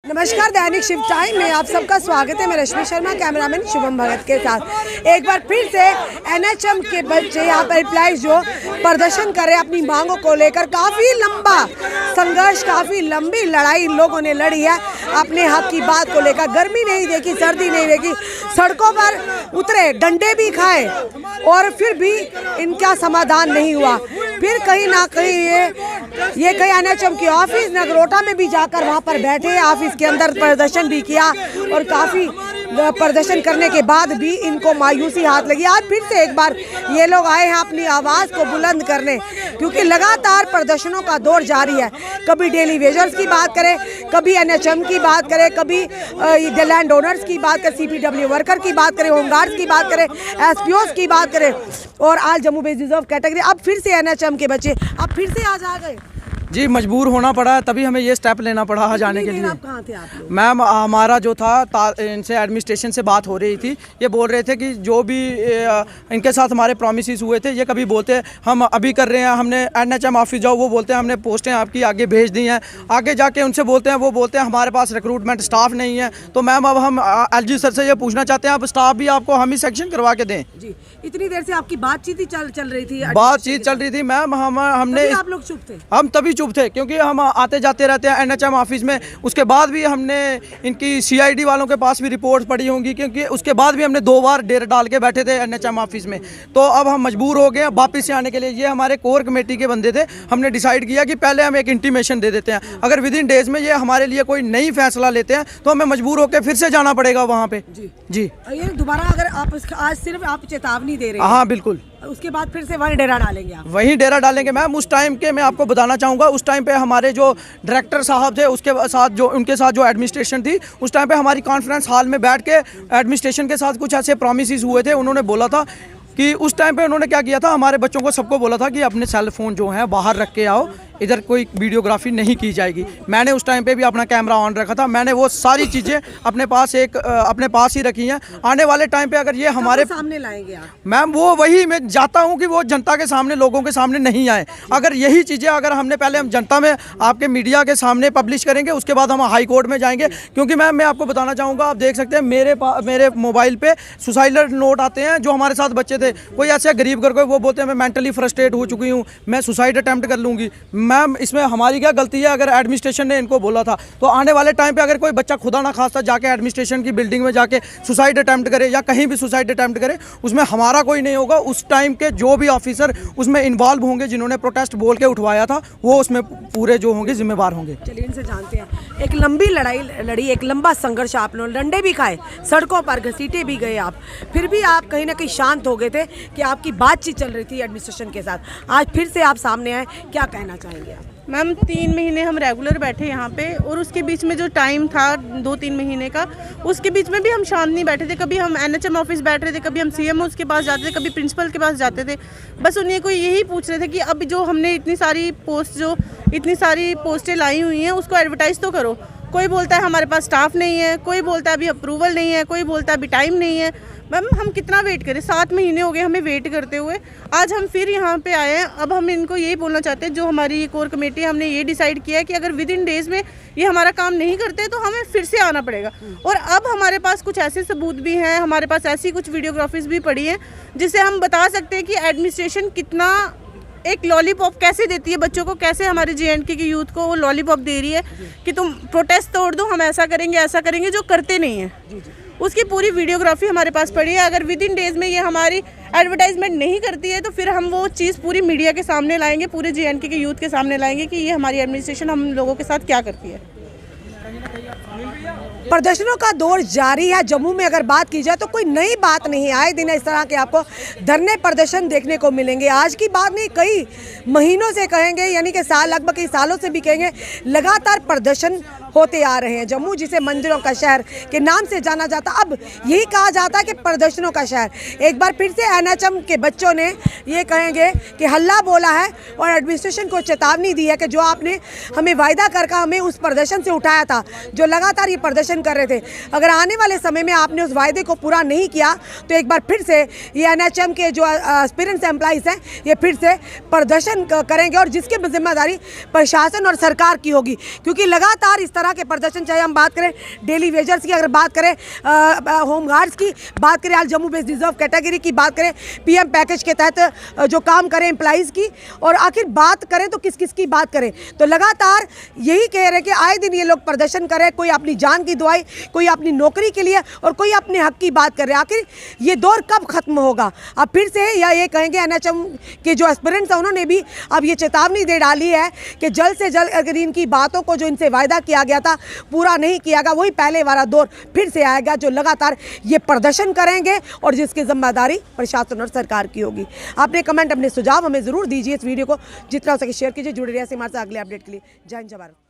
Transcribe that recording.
नमस्कार, दैनिक शिव टाइम में आप सबका स्वागत है। मैं रश्मि शर्मा, कैमरामैन शुभम भगत के साथ। एक बार फिर से एनएचएम के बच्चे यहाँ पर एम्प्लॉइज जो प्रदर्शन कर रहे हैं अपनी मांगों को लेकर, काफ़ी लंबा संघर्ष, काफ़ी लंबी लड़ाई इन लोगों ने लड़ी है अपने हक की बात को लेकर। गर्मी नहीं देखी, सर्दी नहीं देखी, सड़कों पर उतरे, डंडे भी खाए और फिर भी इनका समाधान नहीं हुआ। फिर कहीं ना कहीं ये कहीं एनएचएम की ऑफिस नगरोटा में भी जाकर वहाँ पर बैठे, ऑफिस के अंदर प्रदर्शन भी किया और काफ़ी प्रदर्शन करने के बाद भी इनको मायूसी हाथ लगी। आज फिर से एक बार ये लोग आए हैं अपनी आवाज़ को बुलंद करने, क्योंकि लगातार प्रदर्शनों का दौर जारी है। कभी डेली वेजर्स की बात करें, कभी एनएचएम की बात करें, कभी लैंड ओनर्स की बात करें, सीपीडब्ल्यू वर्कर की बात करें, होमगार्ड्स की बात करें, एसपीओस की बात करें और आज जम्मू बेस रिजर्व कैटेगरी। अब फिर से एनएचएम के बच्चे अब फिर से आज आ गए जी। मजबूर होना पड़ा, तभी हमें ये स्टेप लेना पड़ा जाने के लिए। आप कहाँ थे आप लोग? मैम, हमारा जो था इनसे एडमिनिस्ट्रेशन से बात हो रही थी। ये बोल रहे थे कि जो भी इनके साथ हमारे प्रॉमिसेस हुए थे, ये कभी बोलते हम अभी कर रहे हैं, हमने एनएचएम ऑफिस जाओ, वो बोलते हैं हमने पोस्टें आपकी आगे भेज दी हैं। आगे जाके उनसे बोलते हैं, वो बोलते हैं हमारे पास रिक्रूटमेंट स्टाफ नहीं है। तो मैम, अब हम एलजी सर से ये पूछना चाहते हैं, अब स्टाफ भी आपको हम ही सेक्शन करवा के दें जी। इतनी देर से आपकी बातचीत ही चल रही थी? बातचीत चल रही थी मैम। हमने आप लोग चुप थे? हम तभी चुप थे क्योंकि हम आते जाते रहते हैं एनएचएम ऑफिस में। उसके बाद भी हमने इनकी सीआईडी वालों के पास भी रिपोर्ट पड़ी होंगी, क्योंकि उसके बाद भी हमने 2 बार डेरा डाल के बैठे थे एनएचएम ऑफिस में। तो अब हम मजबूर हो गए वापस से आने के लिए। ये हमारे कोर कमेटी के बंदे थे, हमने डिसाइड किया कि पहले हम एक इंटीमेशन दे देते हैं, अगर विद इन डेज में ये हमारे लिए कोई नई फैसला लेते हैं तो हमें मजबूर होकर फिर से जाना पड़ेगा वहाँ पे। जी ये दोबारा अगर आप आज सिर्फ आप चेतावनी दे रहे हैं? हाँ बिल्कुल। उसके बाद फिर से वहीं डेरा डालेंगे आप? वहीं डेरा डालेंगे मैम। उस टाइम के मैं आपको बताना चाहूँगा, उस टाइम पे हमारे जो डायरेक्टर साहब थे, उसके साथ जो उनके साथ जो एडमिनिस्ट्रेशन थी, उस टाइम पे हमारी कॉन्फ्रेंस हॉल में बैठ के एडमिनिस्ट्रेशन के साथ कुछ ऐसे प्रॉमिसेस हुए थे। उन्होंने बोला था कि उस टाइम पे उन्होंने क्या किया था, हमारे बच्चों को सबको बोला था कि अपने सेल फोन जो हैं बाहर रख के आओ, इधर कोई वीडियोग्राफी नहीं की जाएगी। मैंने उस टाइम पे भी अपना कैमरा ऑन रखा था। मैंने वो सारी चीज़ें अपने पास ही रखी हैं। आने वाले टाइम पे अगर ये हमारे सामने लाएंगे आप? मैम, वो वही मैं चाहता हूँ कि वो जनता के सामने, लोगों के सामने नहीं आए। अगर यही चीज़ें अगर हमने पहले हम जनता में आपके मीडिया के सामने पब्लिश करेंगे, उसके बाद हम हाई कोर्ट में जाएंगे। क्योंकि मैम, मैं आपको बताना चाहूँगा, आप देख सकते हैं मेरे मोबाइल पे सुसाइडल नोट आते हैं। जो हमारे साथ बच्चे थे, कोई ऐसे गरीब घर को, वो बोलते हैं मैं मेंटली फ्रस्ट्रेट हो चुकी हूँ, मैं सुसाइड अटैम्प्ट कर लूँगी। मैम, इसमें हमारी क्या गलती है? अगर एडमिनिस्ट्रेशन ने इनको बोला था, तो आने वाले टाइम पे अगर कोई बच्चा खुदा ना खास्ता जाके एडमिनिस्ट्रेशन की बिल्डिंग में जाके सुसाइड अटैम्प्ट करे या कहीं भी सुसाइड अटैम्प्ट करे, उसमें हमारा कोई नहीं होगा। उस टाइम के जो भी ऑफिसर उसमें इन्वॉल्व होंगे, जिन्होंने प्रोटेस्ट बोल के उठवाया था, वो उसमें पूरे जो होंगे जिम्मेवार होंगे। चलिए इनसे जानते हैं। एक लंबी लड़ाई लड़ी, एक लंबा संघर्ष, आप लोग डंडे भी खाए, सड़कों पर घसीटे भी गए आप, फिर भी आप कहीं ना कहीं शांत हो गए थे कि आपकी बातचीत चल रही थी एडमिनिस्ट्रेशन के साथ। आज फिर से आप सामने आए, क्या कहना चाहेंगे आप? मैम, 3 महीने हम रेगुलर बैठे यहाँ पे, और उसके बीच में जो टाइम था 2-3 महीने का, उसके बीच में भी हम शांत नहीं बैठे थे। कभी हम एनएचएम ऑफिस बैठ रहे थे, कभी हम सीएमओ के पास जाते थे, कभी प्रिंसिपल के पास जाते थे। बस उन्हें कोई यही पूछ रहे थे कि अब जो हमने इतनी सारी पोस्टें लाई हुई हैं, उसको एडवर्टाइज़ तो करो। कोई बोलता है हमारे पास स्टाफ नहीं है, कोई बोलता है अभी अप्रूवल नहीं है, कोई बोलता है अभी टाइम नहीं है। मैम, हम कितना वेट करें? 7 महीने हो गए हमें वेट करते हुए। आज हम फिर यहाँ पे आए हैं। अब हम इनको यही बोलना चाहते हैं, जो हमारी कोर कमेटी है, हमने ये डिसाइड किया है कि अगर विद इन डेज में ये हमारा काम नहीं करते तो हमें फिर से आना पड़ेगा। और अब हमारे पास कुछ ऐसे सबूत भी हैं, हमारे पास ऐसी कुछ वीडियोग्राफीज भी पड़ी हैं, जिससे हम बता सकते हैं कि एडमिनिस्ट्रेशन कितना एक लॉलीपॉप कैसे देती है बच्चों को, कैसे हमारे जेएंडके की यूथ को वो लॉलीपॉप दे रही है कि तुम प्रोटेस्ट तोड़ दो, हम ऐसा करेंगे, जो करते नहीं हैं। उसकी पूरी वीडियोग्राफी हमारे पास पड़ी है। अगर विद इन डेज में ये हमारी एडवर्टाइजमेंट नहीं करती है, तो फिर हम वो चीज़ पूरी मीडिया के सामने लाएंगे, पूरे जेएंडके के यूथ के सामने लाएंगे कि ये हमारी एडमिनिस्ट्रेशन हम लोगों के साथ क्या करती है। प्रदर्शनों का दौर जारी है। जम्मू में अगर बात की जाए तो कोई नई बात नहीं, आए दिन इस तरह के आपको धरने प्रदर्शन देखने को मिलेंगे। आज की बात नहीं, कई महीनों से कहेंगे, यानी कि लगभग कई सालों से भी कहेंगे, लगातार प्रदर्शन होते आ रहे हैं। जम्मू, जिसे मंदिरों का शहर के नाम से जाना जाता, अब यही कहा जाता है कि प्रदर्शनों का शहर। एक बार फिर से एनएचएम के बच्चों ने ये कहेंगे कि हल्ला बोला है और एडमिनिस्ट्रेशन को चेतावनी दी है कि जो आपने हमें वायदा करके हमें उस प्रदर्शन से उठाया था, जो लगातार ये प्रदर्शन कर रहे थे, अगर आने वाले समय में आपने उस वायदे को पूरा नहीं किया तो एक बार फिर से ये एनएचएम के जो एक्सपीरियंस एम्प्लॉइज हैं, ये फिर से प्रदर्शन करेंगे और जिसकी जिम्मेदारी प्रशासन और सरकार की होगी, क्योंकि लगातार इस तरह तरह के प्रदर्शन, चाहे हम बात करें डेली वेजर्स की, अगर बात करें होमगार्ड्स की, बात करें आज जम्मू बेस्ड रिजर्व कैटेगरी की, बात करें पीएम पैकेज के तहत जो काम करें एम्प्लॉइज़ की, और आखिर बात करें तो किस किस की बात करें। तो लगातार यही कह रहे हैं कि आए दिन ये लोग प्रदर्शन करें, कोई अपनी जान की दुआई, कोई अपनी नौकरी के लिए और कोई अपने हक की बात कर रहे हैं। आखिर ये दौर कब खत्म होगा? अब फिर से या ये कहेंगे एनएचएम के जो एस्पिरेंट्स हैं उन्होंने भी अब ये चेतावनी दे डाली है कि जल्द से जल्द अगर इनकी बातों को जो इनसे वायदा किया गया था पूरा नहीं किया गया, वही पहले वाला दौर फिर से आएगा, जो लगातार ये प्रदर्शन करेंगे और जिसकी जिम्मेदारी प्रशासन और सरकार की होगी। आपने कमेंट अपने सुझाव हमें ज़रूर दीजिए, इस वीडियो को जितना हो सके शेयर कीजिए, जुड़े रहिए हमारे साथ अगले अपडेट के लिए। जय हिंद, जय भारत।